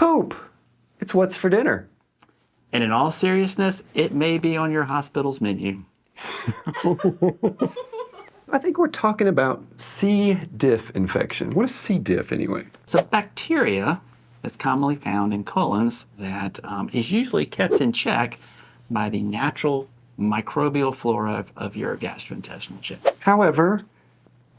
Poop! It's what's for dinner. And in all seriousness, it may be on your hospital's menu. I think we're talking about C. diff infection. What is C. diff anyway? It's a bacteria that's commonly found in colons that is usually kept in check by the natural microbial flora of your gastrointestinal tract. However,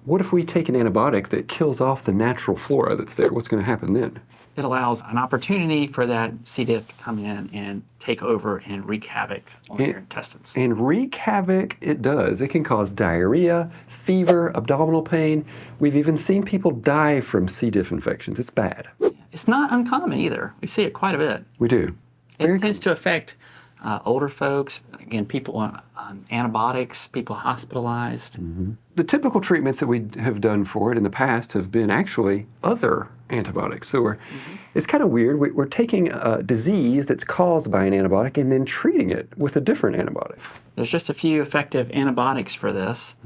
what if we take an antibiotic that kills off the natural flora that's there? What's going to happen then? It allows an opportunity for that C. diff to come in and take over and wreak havoc on your intestines. And wreak havoc it does. It can cause diarrhea, fever, abdominal pain. We've even seen people die from C. diff infections. It's bad. It's not uncommon either. We see it quite a bit. We do. It tends to affect older folks, again, people on antibiotics, people hospitalized. Mm-hmm. The typical treatments that we have done for it in the past have been actually other antibiotics. So it's kind of weird. We're taking a disease that's caused by an antibiotic and then treating it with a different antibiotic. There's just a few effective antibiotics for this,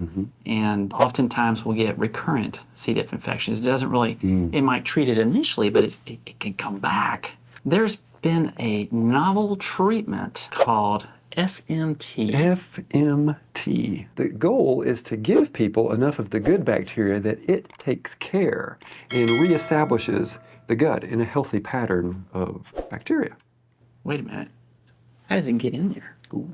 and oftentimes we'll get recurrent C. diff infections. It doesn't really, it might treat it initially, but it can come back. There's been a novel treatment called FMT. FMT. The goal is to give people enough of the good bacteria that it takes care and reestablishes the gut in a healthy pattern of bacteria. Wait a minute. How does it get in there? Ooh.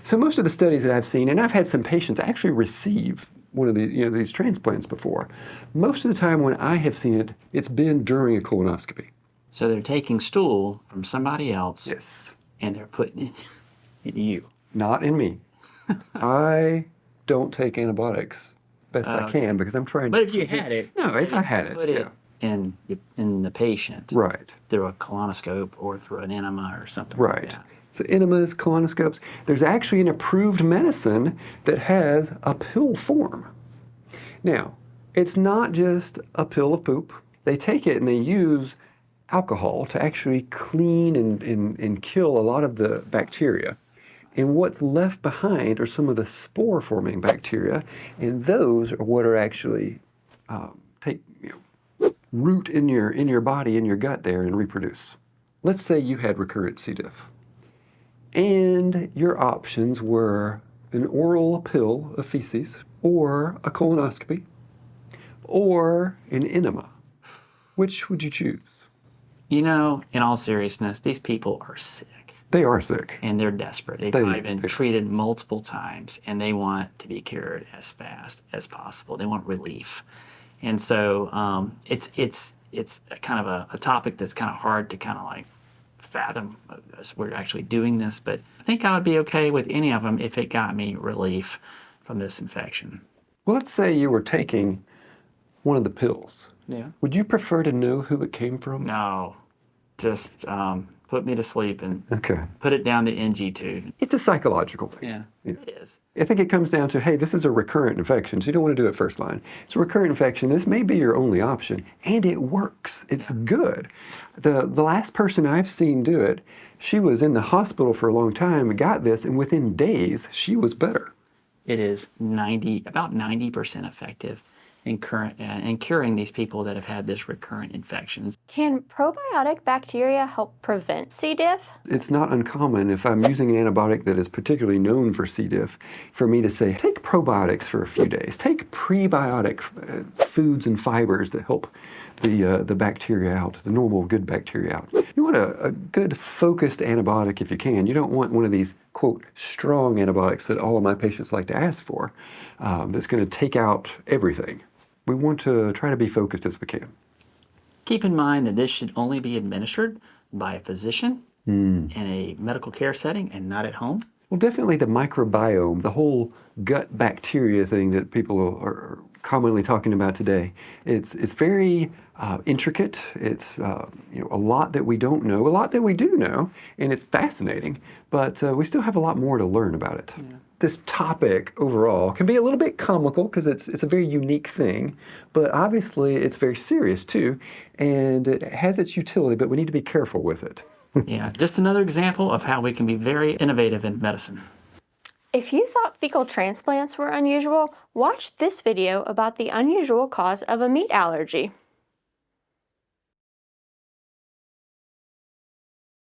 So most of the studies that I've seen, and I've had some patients actually receive one of these transplants before. Most of the time when I have seen it, it's been during a colonoscopy. So they're taking stool from somebody else. Yes. And they're putting it in you. Not in me. I don't take antibiotics best I can because I'm trying to... But if you had it... No, if I had it, put it in the patient. Right. Through a colonoscope or through an enema or something right. like that. So enemas, colonoscopes. There's actually an approved medicine that has a pill form. Now, it's not just a pill of poop. They take it and they use alcohol to actually clean and kill a lot of the bacteria. And what's left behind are some of the spore-forming bacteria, and those are what are actually take root in your body, in your gut there, and reproduce. Let's say you had recurrent C. diff, and your options were an oral pill of feces, or a colonoscopy, or an enema. Which would you choose? You know, in all seriousness, these people are sick. They are sick. And they're desperate. They've probably been treated multiple times, and they want to be cured as fast as possible. They want relief. And so it's kind of a topic that's kind of hard to kind of like fathom as we're actually doing this. But I think I would be okay with any of them if it got me relief from this infection. Well, let's say you were taking one of the pills. Yeah. Would you prefer to know who it came from? No. Just put me to sleep and okay. Put it down the NG tube. It's a psychological thing. Yeah, it is. I think it comes down to, hey, this is a recurrent infection, so you don't want to do it first line. It's a recurrent infection. This may be your only option, and it works. It's good. The last person I've seen do it, she was in the hospital for a long time, got this, and within days, she was better. It is about 90% effective in curing these people that have had this recurrent infections. Can probiotic bacteria help prevent C. diff? It's not uncommon if I'm using an antibiotic that is particularly known for C. diff for me to say, take probiotics for a few days. Take prebiotic foods and fibers that help the bacteria out, the normal good bacteria out. You want a good focused antibiotic if you can. You don't want one of these, quote, strong antibiotics that all of my patients like to ask for that's going to take out everything. We want to try to be focused as we can. Keep in mind that this should only be administered by a physician in a medical care setting and not at home. Well, definitely the microbiome, the whole gut bacteria thing that people are commonly talking about today. It's very intricate. It's a lot that we don't know, a lot that we do know, and it's fascinating. But we still have a lot more to learn about it. Yeah. This topic overall can be a little bit comical because it's a very unique thing, but obviously it's very serious too, and it has its utility, but we need to be careful with it. Yeah, just another example of how we can be very innovative in medicine. If you thought fecal transplants were unusual, watch this video about the unusual cause of a meat allergy.